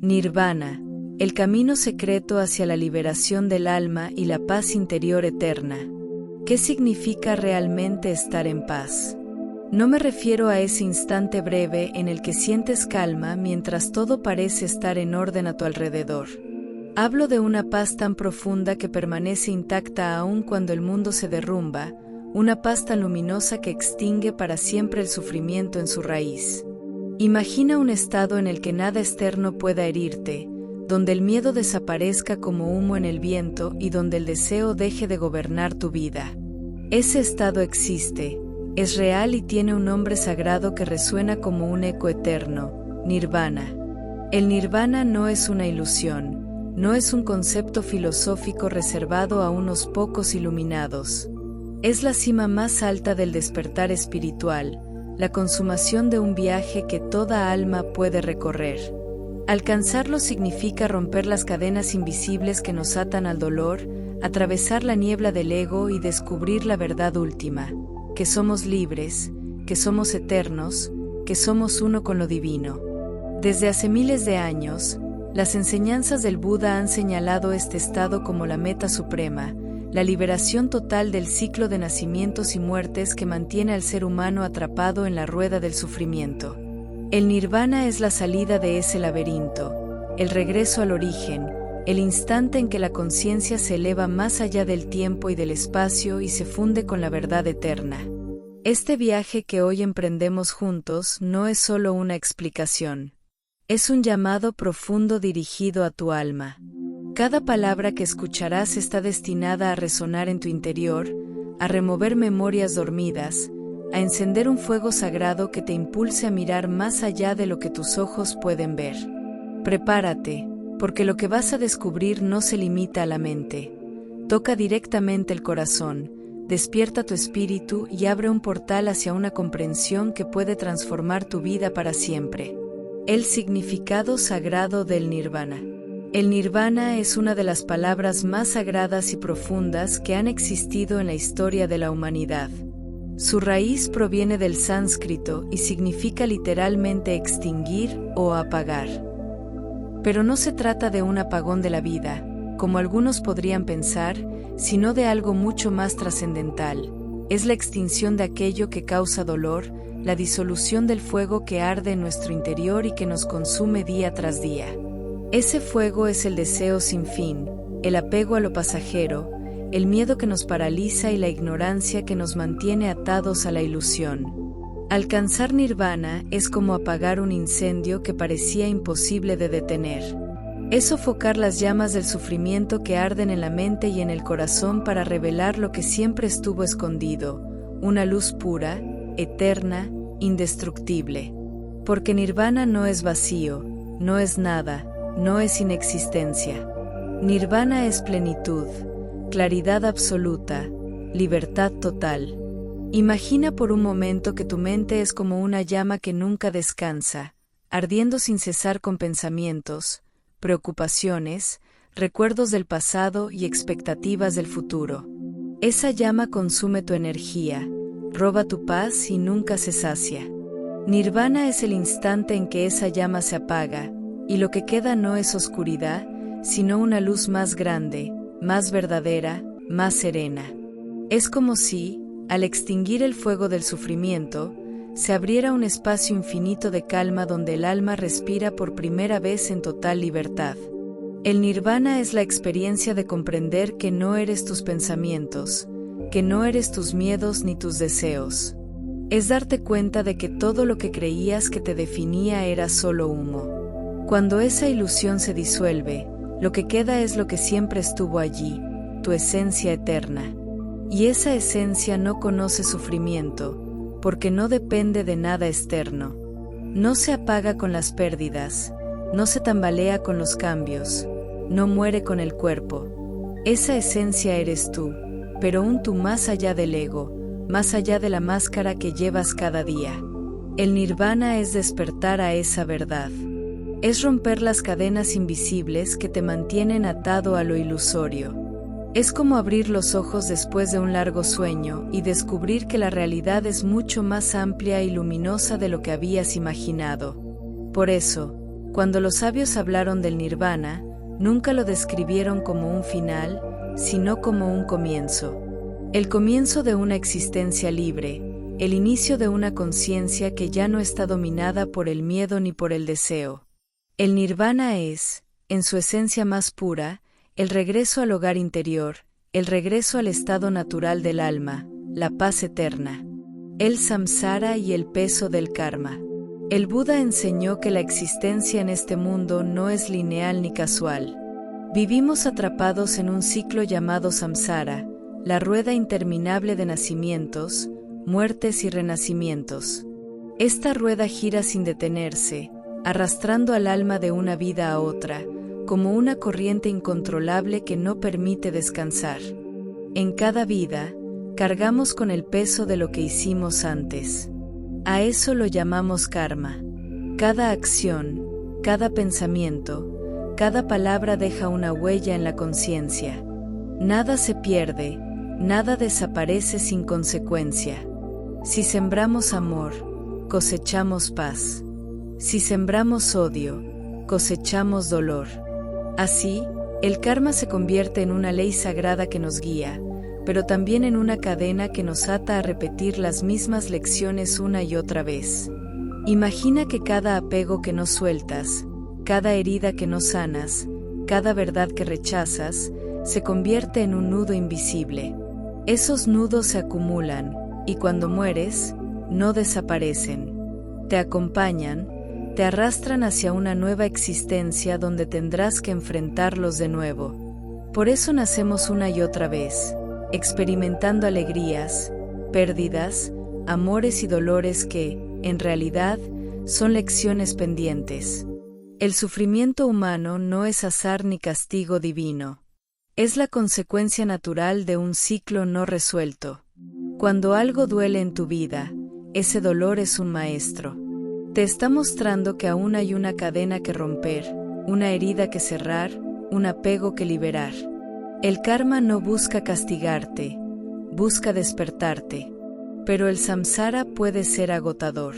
Nirvana, el camino secreto hacia la liberación del alma y la paz interior eterna. ¿Qué significa realmente estar en paz? No me refiero a ese instante breve en el que sientes calma mientras todo parece estar en orden a tu alrededor. Hablo de una paz tan profunda que permanece intacta aún cuando el mundo se derrumba, una paz tan luminosa que extingue para siempre el sufrimiento en su raíz. Imagina un estado en el que nada externo pueda herirte, donde el miedo desaparezca como humo en el viento y donde el deseo deje de gobernar tu vida. Ese estado existe, es real y tiene un nombre sagrado que resuena como un eco eterno: Nirvana. El Nirvana no es una ilusión, no es un concepto filosófico reservado a unos pocos iluminados. Es la cima más alta del despertar espiritual, la consumación de un viaje que toda alma puede recorrer. Alcanzarlo significa romper las cadenas invisibles que nos atan al dolor, atravesar la niebla del ego y descubrir la verdad última, que somos libres, que somos eternos, que somos uno con lo divino. Desde hace miles de años, las enseñanzas del Buda han señalado este estado como la meta suprema, la liberación total del ciclo de nacimientos y muertes que mantiene al ser humano atrapado en la rueda del sufrimiento. El Nirvana es la salida de ese laberinto, el regreso al origen, el instante en que la conciencia se eleva más allá del tiempo y del espacio y se funde con la verdad eterna. Este viaje que hoy emprendemos juntos no es solo una explicación. Es un llamado profundo dirigido a tu alma. Cada palabra que escucharás está destinada a resonar en tu interior, a remover memorias dormidas, a encender un fuego sagrado que te impulse a mirar más allá de lo que tus ojos pueden ver. Prepárate, porque lo que vas a descubrir no se limita a la mente. Toca directamente el corazón, despierta tu espíritu y abre un portal hacia una comprensión que puede transformar tu vida para siempre. El significado sagrado del Nirvana. El Nirvana es una de las palabras más sagradas y profundas que han existido en la historia de la humanidad. Su raíz proviene del sánscrito y significa literalmente extinguir o apagar. Pero no se trata de un apagón de la vida, como algunos podrían pensar, sino de algo mucho más trascendental. Es la extinción de aquello que causa dolor, la disolución del fuego que arde en nuestro interior y que nos consume día tras día. Ese fuego es el deseo sin fin, el apego a lo pasajero, el miedo que nos paraliza y la ignorancia que nos mantiene atados a la ilusión. Alcanzar Nirvana es como apagar un incendio que parecía imposible de detener. Es sofocar las llamas del sufrimiento que arden en la mente y en el corazón para revelar lo que siempre estuvo escondido, una luz pura, eterna, indestructible. Porque Nirvana no es vacío, no es nada, no es inexistencia. Nirvana es plenitud, claridad absoluta, libertad total. Imagina por un momento que tu mente es como una llama que nunca descansa, ardiendo sin cesar con pensamientos, preocupaciones, recuerdos del pasado y expectativas del futuro. Esa llama consume tu energía, roba tu paz y nunca se sacia. Nirvana es el instante en que esa llama se apaga, y lo que queda no es oscuridad, sino una luz más grande, más verdadera, más serena. Es como si, al extinguir el fuego del sufrimiento, se abriera un espacio infinito de calma donde el alma respira por primera vez en total libertad. El Nirvana es la experiencia de comprender que no eres tus pensamientos, que no eres tus miedos ni tus deseos. Es darte cuenta de que todo lo que creías que te definía era solo humo. Cuando esa ilusión se disuelve, lo que queda es lo que siempre estuvo allí, tu esencia eterna. Y esa esencia no conoce sufrimiento, porque no depende de nada externo. No se apaga con las pérdidas, no se tambalea con los cambios, no muere con el cuerpo. Esa esencia eres tú, pero un tú más allá del ego, más allá de la máscara que llevas cada día. El Nirvana es despertar a esa verdad. Es romper las cadenas invisibles que te mantienen atado a lo ilusorio. Es como abrir los ojos después de un largo sueño y descubrir que la realidad es mucho más amplia y luminosa de lo que habías imaginado. Por eso, Cuando los sabios hablaron del nirvana, nunca lo describieron como un final, sino como un comienzo. El comienzo de una existencia libre, el inicio de una conciencia que ya no está dominada por el miedo ni por el deseo. El nirvana es, en su esencia más pura, el regreso al hogar interior, el regreso al estado natural del alma, la paz eterna. El samsara y el peso del karma. El Buda enseñó que la existencia en este mundo no es lineal ni casual. Vivimos atrapados en un ciclo llamado samsara, la rueda interminable de nacimientos, muertes y renacimientos. Esta rueda gira sin detenerse, arrastrando al alma de una vida a otra, como una corriente incontrolable que no permite descansar. En cada vida, cargamos con el peso de lo que hicimos antes. A eso lo llamamos karma. Cada acción, cada pensamiento, cada palabra deja una huella en la conciencia. Nada se pierde, nada desaparece sin consecuencia. Si sembramos amor, cosechamos paz. Si sembramos odio, cosechamos dolor. Así, el karma se convierte en una ley sagrada que nos guía, pero también en una cadena que nos ata a repetir las mismas lecciones una y otra vez. Imagina que cada apego que no sueltas, cada herida que no sanas, cada verdad que rechazas, se convierte en un nudo invisible. Esos nudos se acumulan, y cuando mueres, no desaparecen. Te acompañan, te arrastran hacia una nueva existencia donde tendrás que enfrentarlos de nuevo. Por eso nacemos una y otra vez, experimentando alegrías, pérdidas, amores y dolores que, en realidad, son lecciones pendientes. El sufrimiento humano no es azar ni castigo divino. Es la consecuencia natural de un ciclo no resuelto. Cuando algo duele en tu vida, ese dolor es un maestro. Te está mostrando que aún hay una cadena que romper, una herida que cerrar, un apego que liberar. El karma no busca castigarte, busca despertarte. Pero el samsara puede ser agotador.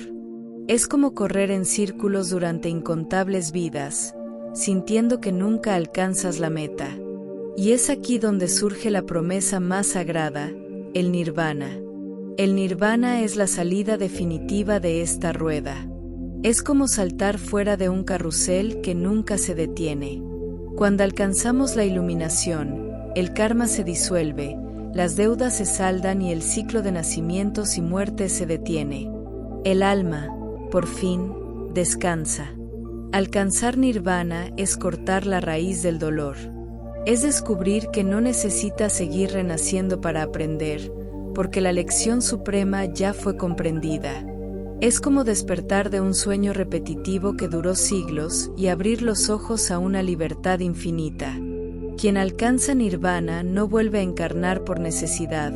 Es como correr en círculos durante incontables vidas, sintiendo que nunca alcanzas la meta. Y es aquí donde surge la promesa más sagrada, el nirvana. El nirvana es la salida definitiva de esta rueda. Es como saltar fuera de un carrusel que nunca se detiene. Cuando alcanzamos la iluminación, el karma se disuelve, las deudas se saldan y el ciclo de nacimientos y muertes se detiene. El alma, por fin, descansa. Alcanzar nirvana es cortar la raíz del dolor. Es descubrir que no necesitas seguir renaciendo para aprender, porque la lección suprema ya fue comprendida. Es como despertar de un sueño repetitivo que duró siglos y abrir los ojos a una libertad infinita. Quien alcanza nirvana no vuelve a encarnar por necesidad,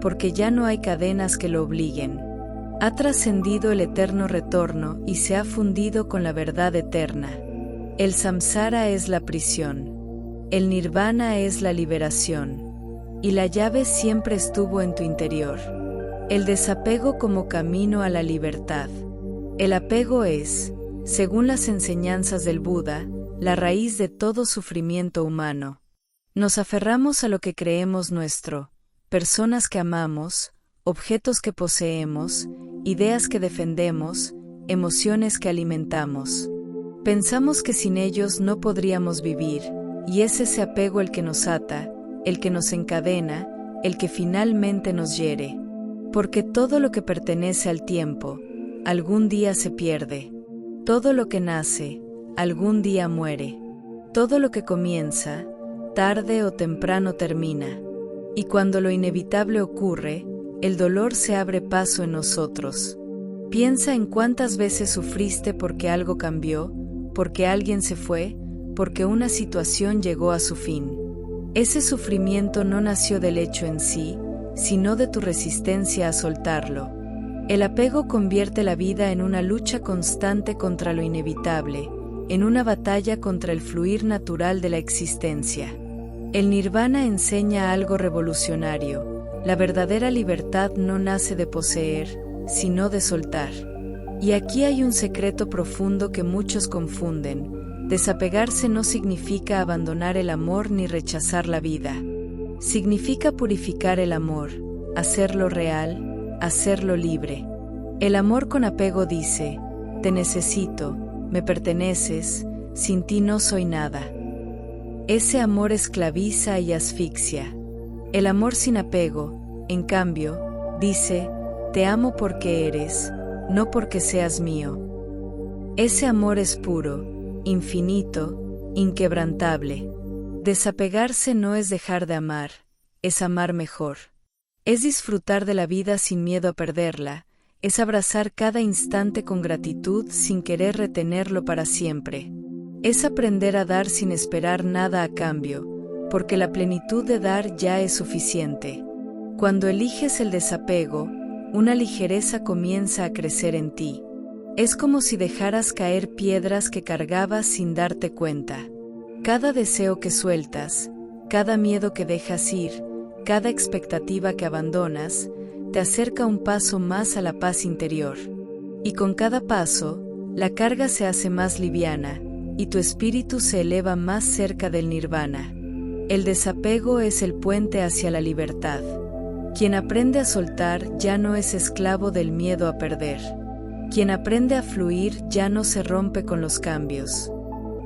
porque ya no hay cadenas que lo obliguen. Ha trascendido el eterno retorno y se ha fundido con la verdad eterna. El samsara es la prisión. El nirvana es la liberación. Y la llave siempre estuvo en tu interior. El desapego como camino a la libertad. El apego es, según las enseñanzas del Buda, la raíz de todo sufrimiento humano. Nos aferramos a lo que creemos nuestro, personas que amamos, objetos que poseemos, ideas que defendemos, emociones que alimentamos. Pensamos que sin ellos no podríamos vivir, y es ese apego el que nos ata, el que nos encadena, el que finalmente nos hiere. Porque todo lo que pertenece al tiempo, algún día se pierde. Todo lo que nace, algún día muere. Todo lo que comienza, tarde o temprano termina. Y cuando lo inevitable ocurre, el dolor se abre paso en nosotros. Piensa en cuántas veces sufriste porque algo cambió, porque alguien se fue, porque una situación llegó a su fin. Ese sufrimiento no nació del hecho en sí, sino de tu resistencia a soltarlo. El apego convierte la vida en una lucha constante contra lo inevitable, en una batalla contra el fluir natural de la existencia. El nirvana enseña algo revolucionario. La verdadera libertad no nace de poseer, sino de soltar. Y aquí hay un secreto profundo que muchos confunden. Desapegarse no significa abandonar el amor ni rechazar la vida. Significa purificar el amor, hacerlo real, hacerlo libre. El amor con apego dice: te necesito, me perteneces, sin ti no soy nada. Ese amor esclaviza y asfixia. El amor sin apego, en cambio, dice: te amo porque eres, no porque seas mío. Ese amor es puro, infinito, inquebrantable. Desapegarse no es dejar de amar, es amar mejor. Es disfrutar de la vida sin miedo a perderla, es abrazar cada instante con gratitud sin querer retenerlo para siempre. Es aprender a dar sin esperar nada a cambio, porque la plenitud de dar ya es suficiente. Cuando eliges el desapego, una ligereza comienza a crecer en ti. Es como si dejaras caer piedras que cargabas sin darte cuenta. Cada deseo que sueltas, cada miedo que dejas ir, cada expectativa que abandonas, te acerca un paso más a la paz interior. Y con cada paso, la carga se hace más liviana, y tu espíritu se eleva más cerca del nirvana. El desapego es el puente hacia la libertad. Quien aprende a soltar ya no es esclavo del miedo a perder. Quien aprende a fluir ya no se rompe con los cambios.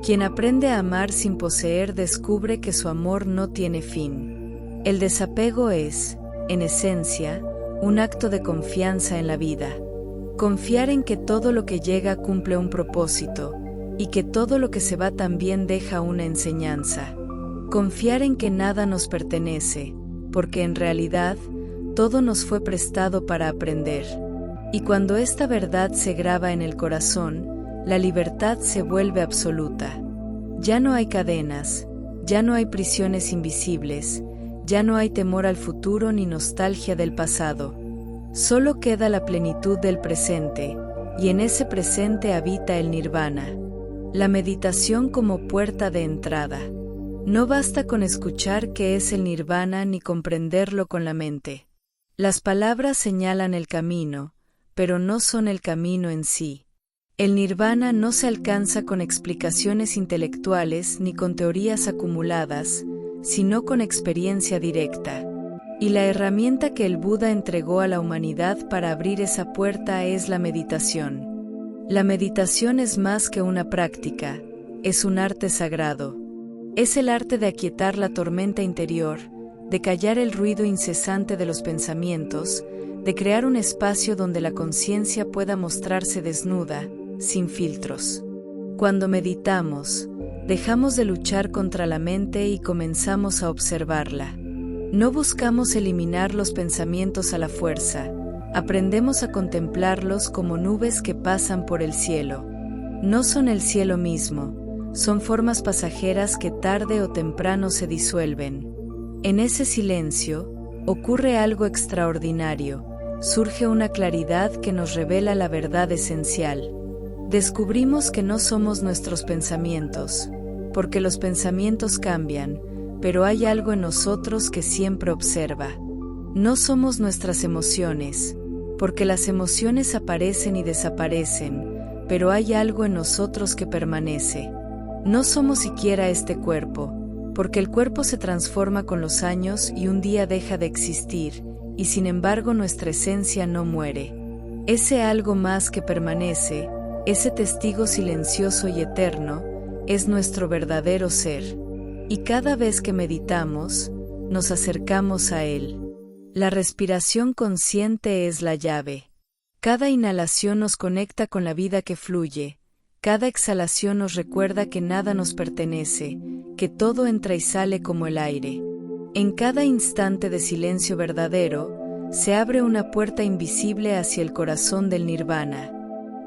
Quien aprende a amar sin poseer descubre que su amor no tiene fin. El desapego es, en esencia, un acto de confianza en la vida. Confiar en que todo lo que llega cumple un propósito, y que todo lo que se va también deja una enseñanza. Confiar en que nada nos pertenece, porque en realidad, todo nos fue prestado para aprender. Y cuando esta verdad se graba en el corazón, la libertad se vuelve absoluta. Ya no hay cadenas, ya no hay prisiones invisibles, ya no hay temor al futuro ni nostalgia del pasado. Solo queda la plenitud del presente, y en ese presente habita el nirvana. La meditación como puerta de entrada. No basta con escuchar qué es el nirvana ni comprenderlo con la mente. Las palabras señalan el camino, pero no son el camino en sí. El nirvana no se alcanza con explicaciones intelectuales ni con teorías acumuladas, sino con experiencia directa. Y la herramienta que el Buda entregó a la humanidad para abrir esa puerta es la meditación. La meditación es más que una práctica, es un arte sagrado. Es el arte de aquietar la tormenta interior, de callar el ruido incesante de los pensamientos, de crear un espacio donde la conciencia pueda mostrarse desnuda, sin filtros. Cuando meditamos, dejamos de luchar contra la mente y comenzamos a observarla. No buscamos eliminar los pensamientos a la fuerza, aprendemos a contemplarlos como nubes que pasan por el cielo. No son el cielo mismo, son formas pasajeras que tarde o temprano se disuelven. En ese silencio, ocurre algo extraordinario, surge una claridad que nos revela la verdad esencial. Descubrimos que no somos nuestros pensamientos, porque los pensamientos cambian, pero hay algo en nosotros que siempre observa. No somos nuestras emociones, porque las emociones aparecen y desaparecen, pero hay algo en nosotros que permanece. No somos siquiera este cuerpo, porque el cuerpo se transforma con los años y un día deja de existir, y sin embargo nuestra esencia no muere. Ese algo más que permanece, ese testigo silencioso y eterno, es nuestro verdadero ser. Y cada vez que meditamos, nos acercamos a él. La respiración consciente es la llave. Cada inhalación nos conecta con la vida que fluye, cada exhalación nos recuerda que nada nos pertenece, que todo entra y sale como el aire. En cada instante de silencio verdadero, se abre una puerta invisible hacia el corazón del nirvana.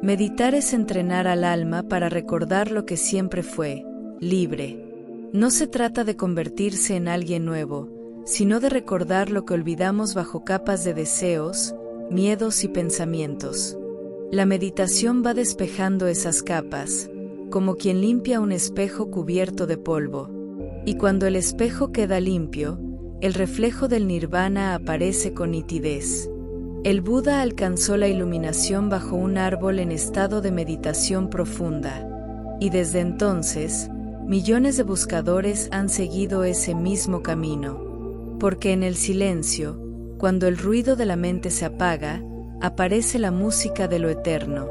Meditar es entrenar al alma para recordar lo que siempre fue, libre. No se trata de convertirse en alguien nuevo, sino de recordar lo que olvidamos bajo capas de deseos, miedos y pensamientos. La meditación va despejando esas capas, como quien limpia un espejo cubierto de polvo. Y cuando el espejo queda limpio, el reflejo del nirvana aparece con nitidez. El Buda alcanzó la iluminación bajo un árbol en estado de meditación profunda, y desde entonces, millones de buscadores han seguido ese mismo camino. Porque en el silencio, cuando el ruido de la mente se apaga, aparece la música de lo eterno.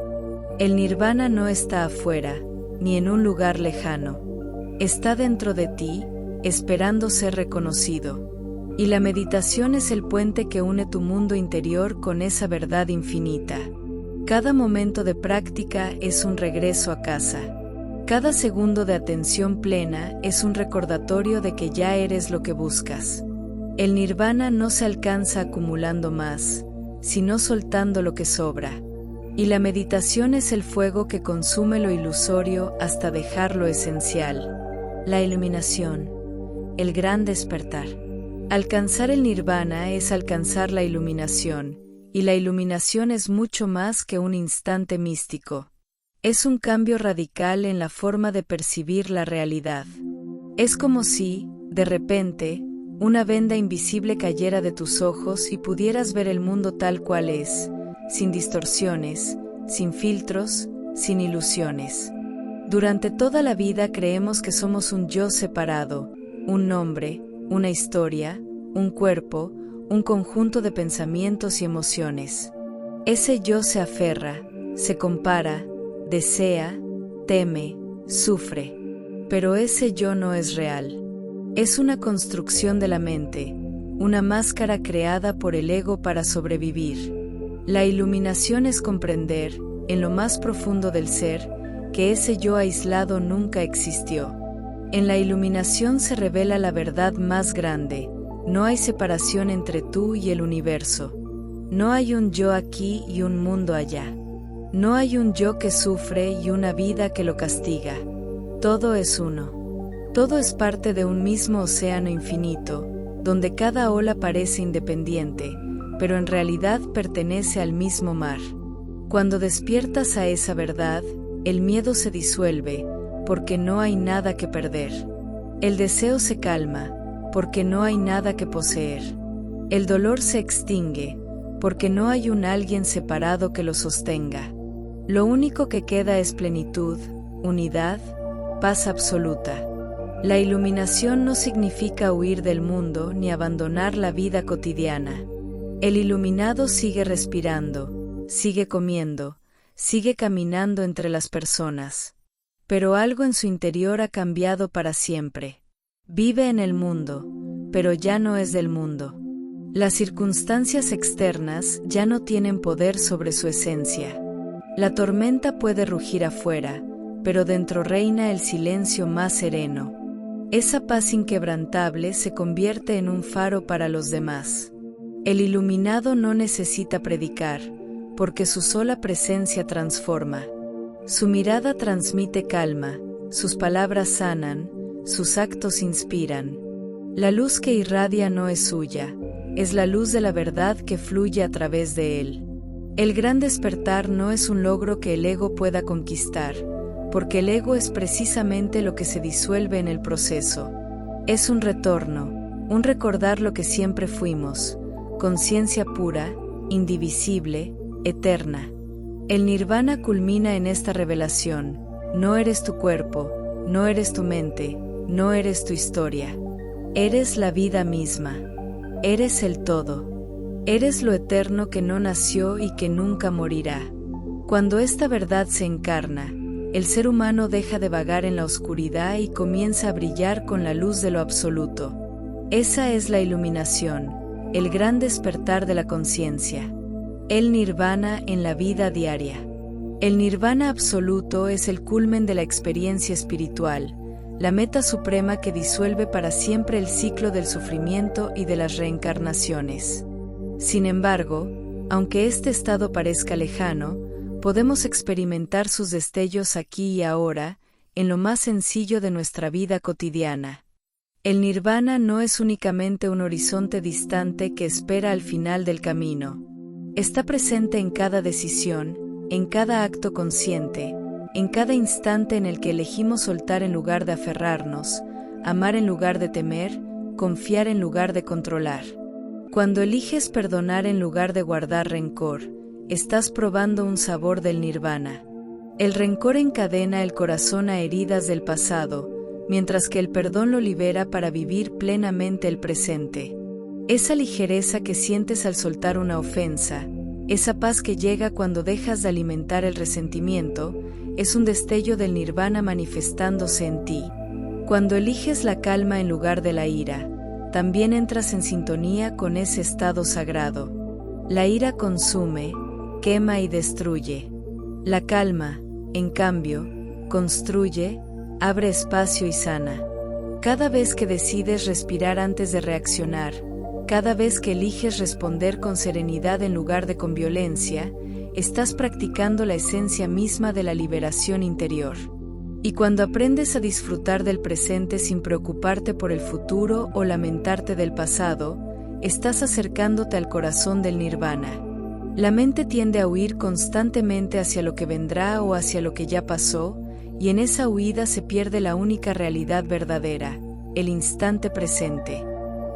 El nirvana no está afuera, ni en un lugar lejano. Está dentro de ti, esperando ser reconocido. Y la meditación es el puente que une tu mundo interior con esa verdad infinita. Cada momento de práctica es un regreso a casa. Cada segundo de atención plena es un recordatorio de que ya eres lo que buscas. El nirvana no se alcanza acumulando más, sino soltando lo que sobra. Y la meditación es el fuego que consume lo ilusorio hasta dejar lo esencial. La iluminación, el gran despertar. Alcanzar el nirvana es alcanzar la iluminación, y la iluminación es mucho más que un instante místico. Es un cambio radical en la forma de percibir la realidad. Es como si, de repente, una venda invisible cayera de tus ojos y pudieras ver el mundo tal cual es, sin distorsiones, sin filtros, sin ilusiones. Durante toda la vida creemos que somos un yo separado, un nombre, una historia, un cuerpo, un conjunto de pensamientos y emociones. Ese yo se aferra, se compara, desea, teme, sufre. Pero ese yo no es real. Es una construcción de la mente, una máscara creada por el ego para sobrevivir. La iluminación es comprender, en lo más profundo del ser, que ese yo aislado nunca existió. En la iluminación se revela la verdad más grande. No hay separación entre tú y el universo. No hay un yo aquí y un mundo allá. No hay un yo que sufre y una vida que lo castiga. Todo es uno. Todo es parte de un mismo océano infinito, donde cada ola parece independiente, pero en realidad pertenece al mismo mar. Cuando despiertas a esa verdad, el miedo se disuelve, porque no hay nada que perder. El deseo se calma, porque no hay nada que poseer. El dolor se extingue, porque no hay un alguien separado que lo sostenga. Lo único que queda es plenitud, unidad, paz absoluta. La iluminación no significa huir del mundo ni abandonar la vida cotidiana. El iluminado sigue respirando, sigue comiendo, sigue caminando entre las personas. Pero algo en su interior ha cambiado para siempre. Vive en el mundo, pero ya no es del mundo. Las circunstancias externas ya no tienen poder sobre su esencia. La tormenta puede rugir afuera, pero dentro reina el silencio más sereno. Esa paz inquebrantable se convierte en un faro para los demás. El iluminado no necesita predicar, porque su sola presencia transforma. Su mirada transmite calma, sus palabras sanan, sus actos inspiran. La luz que irradia no es suya, es la luz de la verdad que fluye a través de él. El gran despertar no es un logro que el ego pueda conquistar, porque el ego es precisamente lo que se disuelve en el proceso. Es un retorno, un recordar lo que siempre fuimos, conciencia pura, indivisible, eterna. El nirvana culmina en esta revelación: no eres tu cuerpo, no eres tu mente, no eres tu historia. Eres la vida misma. Eres el todo. Eres lo eterno que no nació y que nunca morirá. Cuando esta verdad se encarna, el ser humano deja de vagar en la oscuridad y comienza a brillar con la luz de lo absoluto. Esa es la iluminación, el gran despertar de la conciencia. El nirvana en la vida diaria. El nirvana absoluto es el culmen de la experiencia espiritual, la meta suprema que disuelve para siempre el ciclo del sufrimiento y de las reencarnaciones. Sin embargo, aunque este estado parezca lejano, podemos experimentar sus destellos aquí y ahora, en lo más sencillo de nuestra vida cotidiana. El nirvana no es únicamente un horizonte distante que espera al final del camino. Está presente en cada decisión, en cada acto consciente, en cada instante en el que elegimos soltar en lugar de aferrarnos, amar en lugar de temer, confiar en lugar de controlar. Cuando eliges perdonar en lugar de guardar rencor, estás probando un sabor del nirvana. El rencor encadena el corazón a heridas del pasado, mientras que el perdón lo libera para vivir plenamente el presente. Esa ligereza que sientes al soltar una ofensa, esa paz que llega cuando dejas de alimentar el resentimiento, es un destello del nirvana manifestándose en ti. Cuando eliges la calma en lugar de la ira, también entras en sintonía con ese estado sagrado. La ira consume, quema y destruye. La calma, en cambio, construye, abre espacio y sana. Cada vez que decides respirar antes de reaccionar, cada vez que eliges responder con serenidad en lugar de con violencia, estás practicando la esencia misma de la liberación interior. Y cuando aprendes a disfrutar del presente sin preocuparte por el futuro o lamentarte del pasado, estás acercándote al corazón del nirvana. La mente tiende a huir constantemente hacia lo que vendrá o hacia lo que ya pasó, y en esa huida se pierde la única realidad verdadera, el instante presente.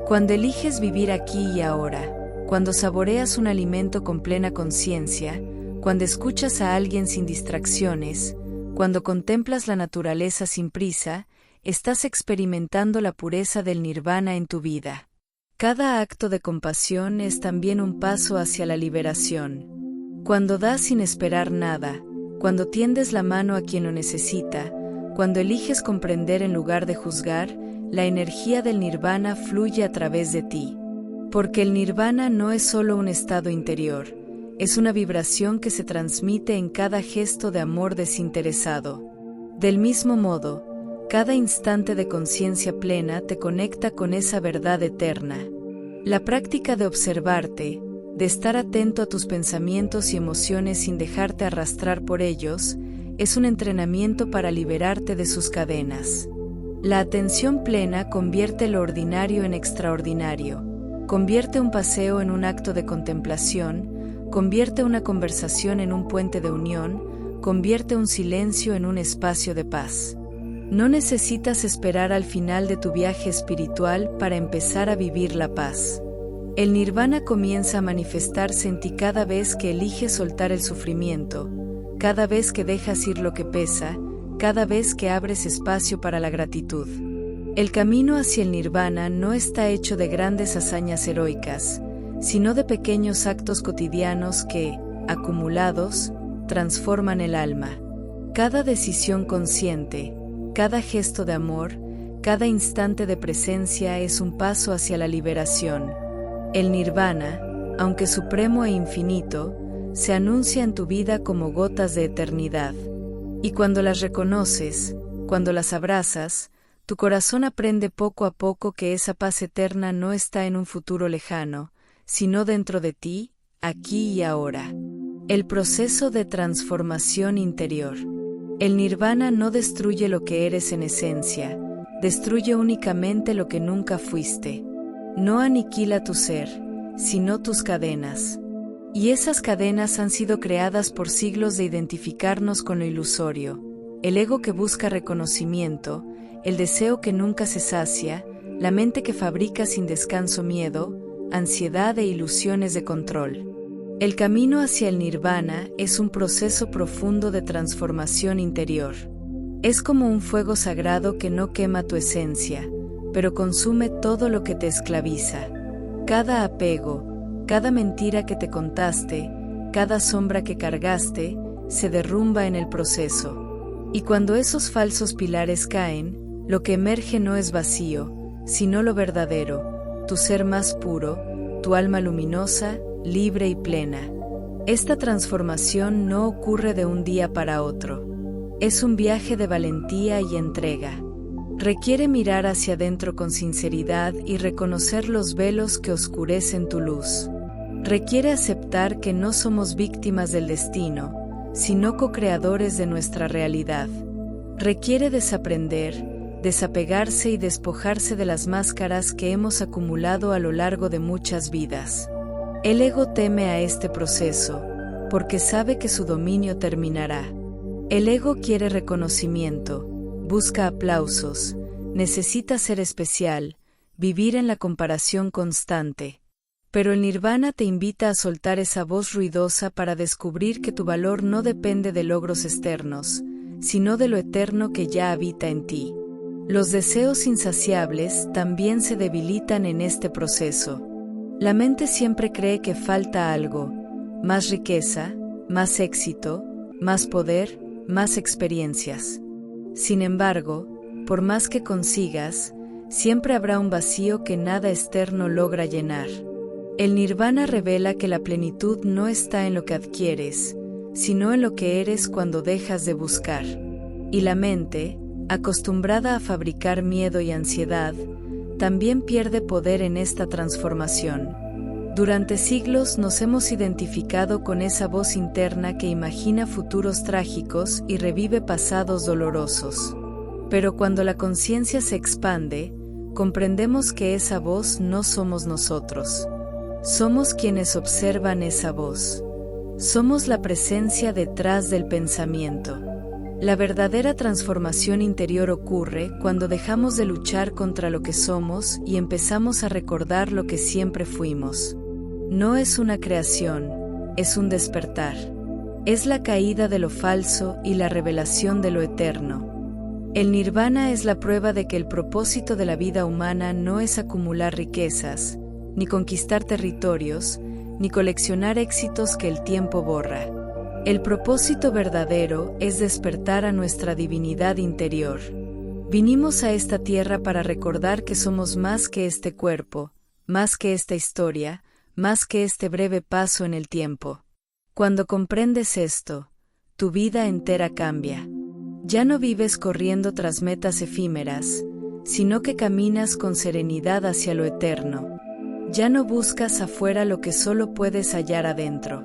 Cuando eliges vivir aquí y ahora, cuando saboreas un alimento con plena conciencia, cuando escuchas a alguien sin distracciones, cuando contemplas la naturaleza sin prisa, estás experimentando la pureza del nirvana en tu vida. Cada acto de compasión es también un paso hacia la liberación. Cuando das sin esperar nada, cuando tiendes la mano a quien lo necesita, cuando eliges comprender en lugar de juzgar, la energía del nirvana fluye a través de ti. Porque el nirvana no es solo un estado interior, es una vibración que se transmite en cada gesto de amor desinteresado. Del mismo modo, cada instante de conciencia plena te conecta con esa verdad eterna. La práctica de observarte, de estar atento a tus pensamientos y emociones sin dejarte arrastrar por ellos, es un entrenamiento para liberarte de sus cadenas. La atención plena convierte lo ordinario en extraordinario, convierte un paseo en un acto de contemplación, convierte una conversación en un puente de unión, convierte un silencio en un espacio de paz. No necesitas esperar al final de tu viaje espiritual para empezar a vivir la paz. El nirvana comienza a manifestarse en ti cada vez que eliges soltar el sufrimiento, cada vez que dejas ir lo que pesa, cada vez que abres espacio para la gratitud. El camino hacia el nirvana no está hecho de grandes hazañas heroicas, sino de pequeños actos cotidianos que, acumulados, transforman el alma. Cada decisión consciente, cada gesto de amor, cada instante de presencia es un paso hacia la liberación. El nirvana, aunque supremo e infinito, se anuncia en tu vida como gotas de eternidad. Y cuando las reconoces, cuando las abrazas, tu corazón aprende poco a poco que esa paz eterna no está en un futuro lejano, sino dentro de ti, aquí y ahora. El proceso de transformación interior. El nirvana no destruye lo que eres en esencia, destruye únicamente lo que nunca fuiste. No aniquila tu ser, sino tus cadenas. Y esas cadenas han sido creadas por siglos de identificarnos con lo ilusorio, el ego que busca reconocimiento, el deseo que nunca se sacia, la mente que fabrica sin descanso miedo, ansiedad e ilusiones de control. El camino hacia el nirvana es un proceso profundo de transformación interior. Es como un fuego sagrado que no quema tu esencia, pero consume todo lo que te esclaviza. Cada apego, cada mentira que te contaste, cada sombra que cargaste, se derrumba en el proceso. Y cuando esos falsos pilares caen, lo que emerge no es vacío, sino lo verdadero, tu ser más puro, tu alma luminosa, libre y plena. Esta transformación no ocurre de un día para otro. Es un viaje de valentía y entrega. Requiere mirar hacia adentro con sinceridad y reconocer los velos que oscurecen tu luz. Requiere aceptar que no somos víctimas del destino, sino co-creadores de nuestra realidad. Requiere desaprender, desapegarse y despojarse de las máscaras que hemos acumulado a lo largo de muchas vidas. El ego teme a este proceso, porque sabe que su dominio terminará. El ego quiere reconocimiento, busca aplausos, necesita ser especial, vivir en la comparación constante. Pero el nirvana te invita a soltar esa voz ruidosa para descubrir que tu valor no depende de logros externos, sino de lo eterno que ya habita en ti. Los deseos insaciables también se debilitan en este proceso. La mente siempre cree que falta algo: más riqueza, más éxito, más poder, más experiencias. Sin embargo, por más que consigas, siempre habrá un vacío que nada externo logra llenar. El nirvana revela que la plenitud no está en lo que adquieres, sino en lo que eres cuando dejas de buscar. Y la mente, acostumbrada a fabricar miedo y ansiedad, también pierde poder en esta transformación. Durante siglos nos hemos identificado con esa voz interna que imagina futuros trágicos y revive pasados dolorosos. Pero cuando la conciencia se expande, comprendemos que esa voz no somos nosotros. Somos quienes observan esa voz. Somos la presencia detrás del pensamiento. La verdadera transformación interior ocurre cuando dejamos de luchar contra lo que somos y empezamos a recordar lo que siempre fuimos. No es una creación, es un despertar. Es la caída de lo falso y la revelación de lo eterno. El nirvana es la prueba de que el propósito de la vida humana no es acumular riquezas, ni conquistar territorios, ni coleccionar éxitos que el tiempo borra. El propósito verdadero es despertar a nuestra divinidad interior. Vinimos a esta tierra para recordar que somos más que este cuerpo, más que esta historia, más que este breve paso en el tiempo. Cuando comprendes esto, tu vida entera cambia. Ya no vives corriendo tras metas efímeras, sino que caminas con serenidad hacia lo eterno. Ya no buscas afuera lo que solo puedes hallar adentro.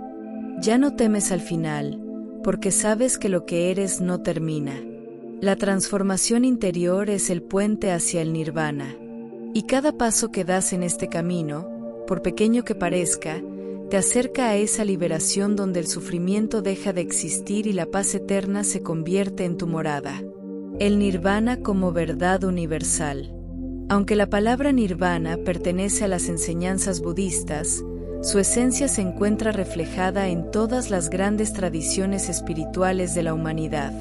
Ya no temes al final, porque sabes que lo que eres no termina. La transformación interior es el puente hacia el nirvana. Y cada paso que das en este camino, por pequeño que parezca, te acerca a esa liberación donde el sufrimiento deja de existir y la paz eterna se convierte en tu morada. El nirvana como verdad universal. Aunque la palabra nirvana pertenece a las enseñanzas budistas, su esencia se encuentra reflejada en todas las grandes tradiciones espirituales de la humanidad.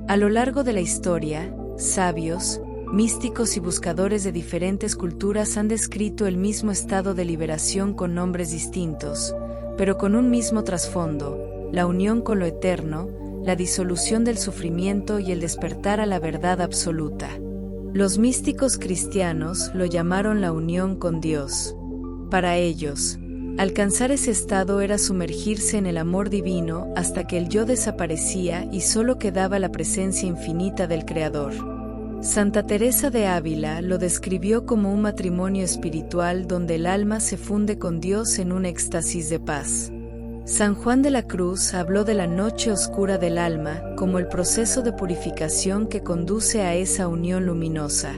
A lo largo de la historia, sabios, místicos y buscadores de diferentes culturas han descrito el mismo estado de liberación con nombres distintos, pero con un mismo trasfondo: la unión con lo eterno, la disolución del sufrimiento y el despertar a la verdad absoluta. Los místicos cristianos lo llamaron la unión con Dios. Para ellos, alcanzar ese estado era sumergirse en el amor divino hasta que el yo desaparecía y solo quedaba la presencia infinita del Creador. Santa Teresa de Ávila lo describió como un matrimonio espiritual donde el alma se funde con Dios en un éxtasis de paz. San Juan de la Cruz habló de la noche oscura del alma como el proceso de purificación que conduce a esa unión luminosa.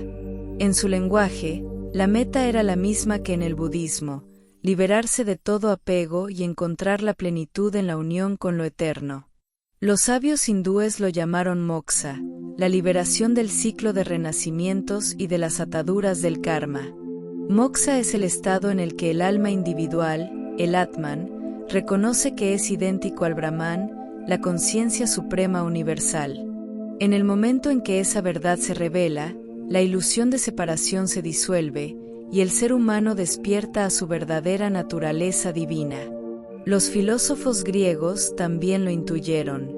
En su lenguaje, la meta era la misma que en el budismo: liberarse de todo apego y encontrar la plenitud en la unión con lo eterno. Los sabios hindúes lo llamaron moksha, la liberación del ciclo de renacimientos y de las ataduras del karma. Moksha es el estado en el que el alma individual, el Atman, reconoce que es idéntico al Brahman, la conciencia suprema universal. En el momento en que esa verdad se revela, la ilusión de separación se disuelve, y el ser humano despierta a su verdadera naturaleza divina. Los filósofos griegos también lo intuyeron.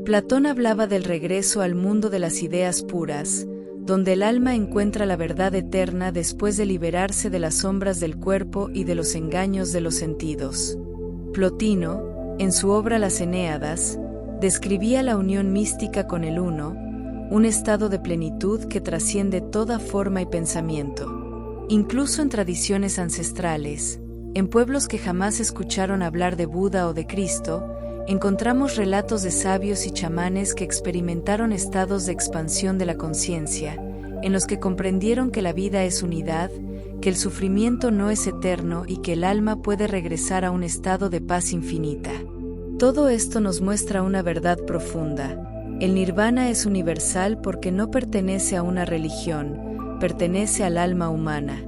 Platón hablaba del regreso al mundo de las ideas puras, donde el alma encuentra la verdad eterna después de liberarse de las sombras del cuerpo y de los engaños de los sentidos. Plotino, en su obra Las Enéadas, describía la unión mística con el Uno, un estado de plenitud que trasciende toda forma y pensamiento. Incluso en tradiciones ancestrales, en pueblos que jamás escucharon hablar de Buda o de Cristo, encontramos relatos de sabios y chamanes que experimentaron estados de expansión de la conciencia, en los que comprendieron que la vida es unidad, que el sufrimiento no es eterno y que el alma puede regresar a un estado de paz infinita. Todo esto nos muestra una verdad profunda: el nirvana es universal porque no pertenece a una religión, pertenece al alma humana.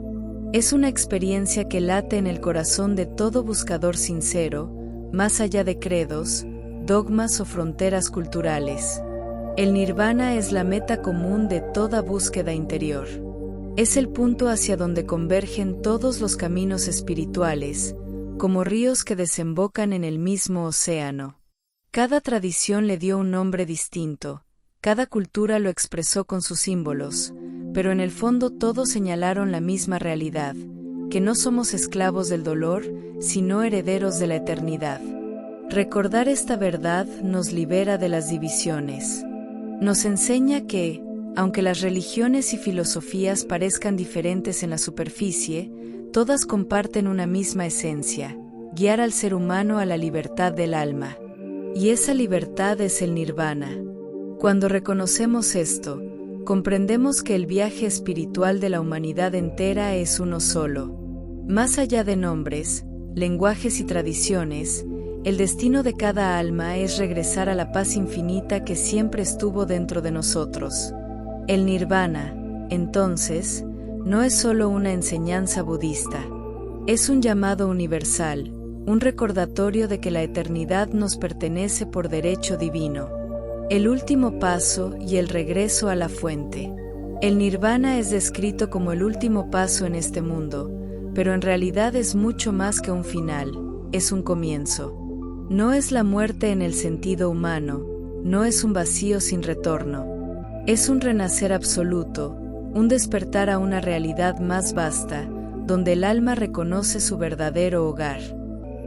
Es una experiencia que late en el corazón de todo buscador sincero, más allá de credos, dogmas o fronteras culturales. El nirvana es la meta común de toda búsqueda interior. Es el punto hacia donde convergen todos los caminos espirituales, como ríos que desembocan en el mismo océano. Cada tradición le dio un nombre distinto, cada cultura lo expresó con sus símbolos, pero en el fondo todos señalaron la misma realidad, que no somos esclavos del dolor, sino herederos de la eternidad. Recordar esta verdad nos libera de las divisiones. Nos enseña que, aunque las religiones y filosofías parezcan diferentes en la superficie, todas comparten una misma esencia: guiar al ser humano a la libertad del alma. Y esa libertad es el nirvana. Cuando reconocemos esto, comprendemos que el viaje espiritual de la humanidad entera es uno solo. Más allá de nombres, lenguajes y tradiciones, el destino de cada alma es regresar a la paz infinita que siempre estuvo dentro de nosotros. El nirvana, entonces, no es solo una enseñanza budista. Es un llamado universal, un recordatorio de que la eternidad nos pertenece por derecho divino. El último paso y el regreso a la fuente. El nirvana es descrito como el último paso en este mundo, pero en realidad es mucho más que un final, es un comienzo. No es la muerte en el sentido humano, no es un vacío sin retorno. Es un renacer absoluto, un despertar a una realidad más vasta, donde el alma reconoce su verdadero hogar.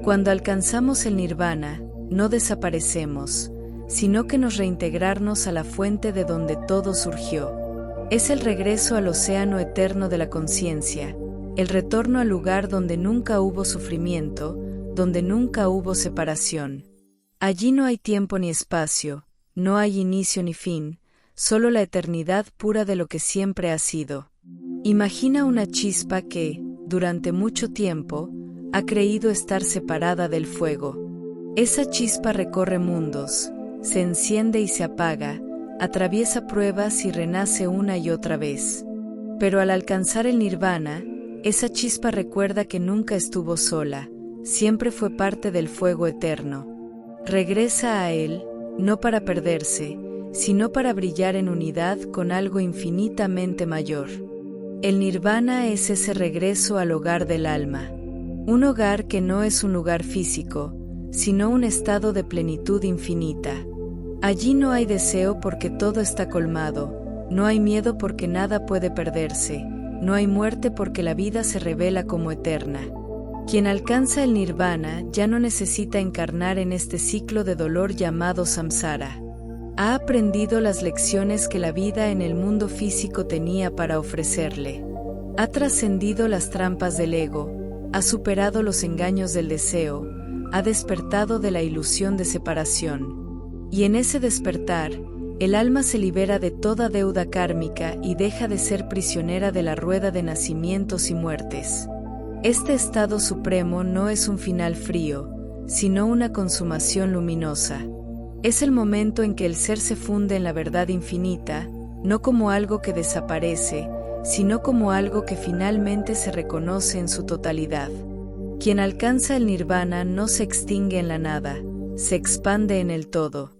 Cuando alcanzamos el nirvana, no desaparecemos, sino que nos reintegrarnos a la fuente de donde todo surgió. Es el regreso al océano eterno de la conciencia, el retorno al lugar donde nunca hubo sufrimiento, donde nunca hubo separación. Allí no hay tiempo ni espacio, no hay inicio ni fin, solo la eternidad pura de lo que siempre ha sido. Imagina una chispa que, durante mucho tiempo, ha creído estar separada del fuego. Esa chispa recorre mundos, se enciende y se apaga, atraviesa pruebas y renace una y otra vez. Pero al alcanzar el nirvana, esa chispa recuerda que nunca estuvo sola, siempre fue parte del fuego eterno. Regresa a él, no para perderse, sino para brillar en unidad con algo infinitamente mayor. El nirvana es ese regreso al hogar del alma. Un hogar que no es un lugar físico, sino un estado de plenitud infinita. Allí no hay deseo porque todo está colmado, no hay miedo porque nada puede perderse, no hay muerte porque la vida se revela como eterna. Quien alcanza el nirvana ya no necesita encarnar en este ciclo de dolor llamado samsara. Ha aprendido las lecciones que la vida en el mundo físico tenía para ofrecerle. Ha trascendido las trampas del ego, ha superado los engaños del deseo, ha despertado de la ilusión de separación. Y en ese despertar, el alma se libera de toda deuda kármica y deja de ser prisionera de la rueda de nacimientos y muertes. Este estado supremo no es un final frío, sino una consumación luminosa. Es el momento en que el ser se funde en la verdad infinita, no como algo que desaparece, sino como algo que finalmente se reconoce en su totalidad. Quien alcanza el nirvana no se extingue en la nada, se expande en el todo.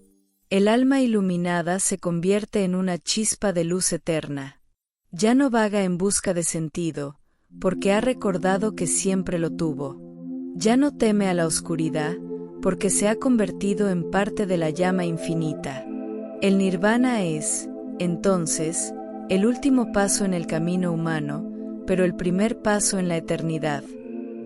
El alma iluminada se convierte en una chispa de luz eterna. Ya no vaga en busca de sentido, porque ha recordado que siempre lo tuvo. Ya no teme a la oscuridad, porque se ha convertido en parte de la llama infinita. El nirvana es, entonces, el último paso en el camino humano, pero el primer paso en la eternidad.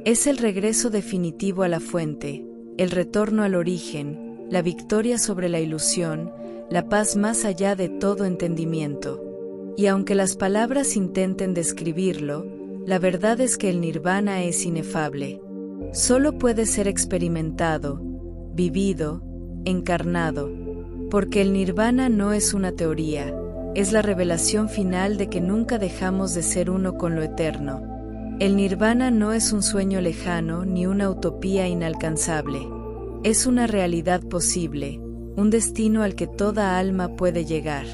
Es el regreso definitivo a la fuente, el retorno al origen, la victoria sobre la ilusión, la paz más allá de todo entendimiento. Y aunque las palabras intenten describirlo, la verdad es que el nirvana es inefable. Solo puede ser experimentado, vivido, encarnado. Porque el nirvana no es una teoría, es la revelación final de que nunca dejamos de ser uno con lo eterno. El nirvana no es un sueño lejano ni una utopía inalcanzable. Es una realidad posible, un destino al que toda alma puede llegar.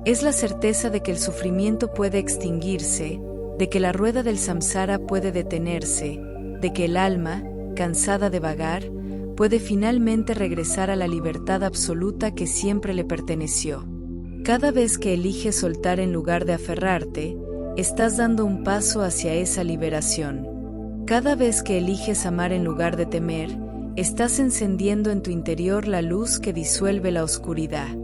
Es la certeza de que el sufrimiento puede extinguirse, de que la rueda del samsara puede detenerse, de que el alma, cansada de vagar, puede finalmente regresar a la libertad absoluta que siempre le perteneció. Cada vez que eliges soltar en lugar de aferrarte, estás dando un paso hacia esa liberación. Cada vez que eliges amar en lugar de temer, estás encendiendo en tu interior la luz que disuelve la oscuridad.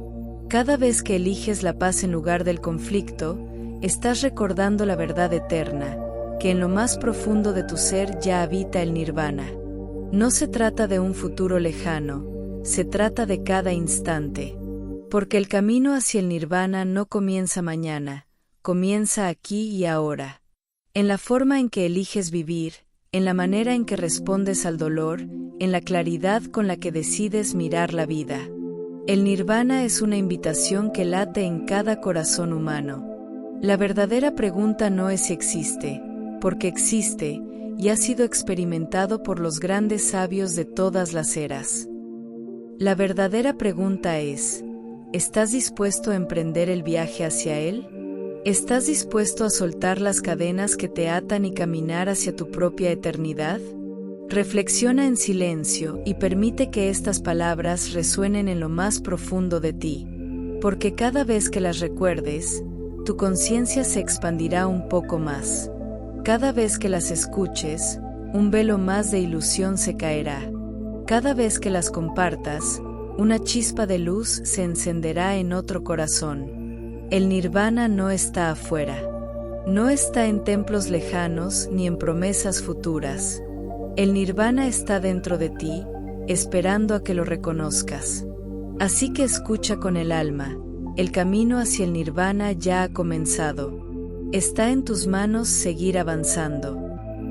Cada vez que eliges la paz en lugar del conflicto, estás recordando la verdad eterna, que en lo más profundo de tu ser ya habita el nirvana. No se trata de un futuro lejano, se trata de cada instante. Porque el camino hacia el nirvana no comienza mañana, comienza aquí y ahora. En la forma en que eliges vivir, en la manera en que respondes al dolor, en la claridad con la que decides mirar la vida. El nirvana es una invitación que late en cada corazón humano. La verdadera pregunta no es si existe, porque existe y ha sido experimentado por los grandes sabios de todas las eras. La verdadera pregunta es: ¿estás dispuesto a emprender el viaje hacia él? ¿Estás dispuesto a soltar las cadenas que te atan y caminar hacia tu propia eternidad? Reflexiona en silencio y permite que estas palabras resuenen en lo más profundo de ti, porque cada vez que las recuerdes, tu conciencia se expandirá un poco más. Cada vez que las escuches, un velo más de ilusión se caerá. Cada vez que las compartas, una chispa de luz se encenderá en otro corazón. El nirvana no está afuera. No está en templos lejanos ni en promesas futuras. El nirvana está dentro de ti, esperando a que lo reconozcas. Así que escucha con el alma, el camino hacia el nirvana ya ha comenzado. Está en tus manos seguir avanzando.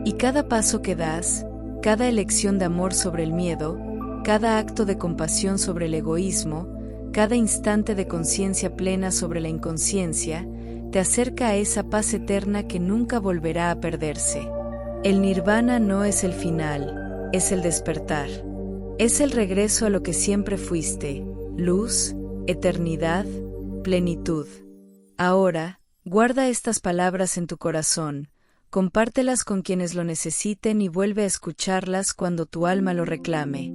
Y cada paso que das, cada elección de amor sobre el miedo, cada acto de compasión sobre el egoísmo, cada instante de conciencia plena sobre la inconsciencia, te acerca a esa paz eterna que nunca volverá a perderse. El nirvana no es el final, es el despertar. Es el regreso a lo que siempre fuiste: luz, eternidad, plenitud. Ahora, guarda estas palabras en tu corazón, compártelas con quienes lo necesiten y vuelve a escucharlas cuando tu alma lo reclame.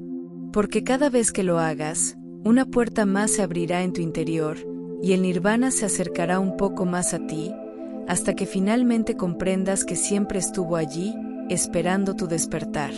Porque cada vez que lo hagas, una puerta más se abrirá en tu interior, y el nirvana se acercará un poco más a ti, hasta que finalmente comprendas que siempre estuvo allí, esperando tu despertar.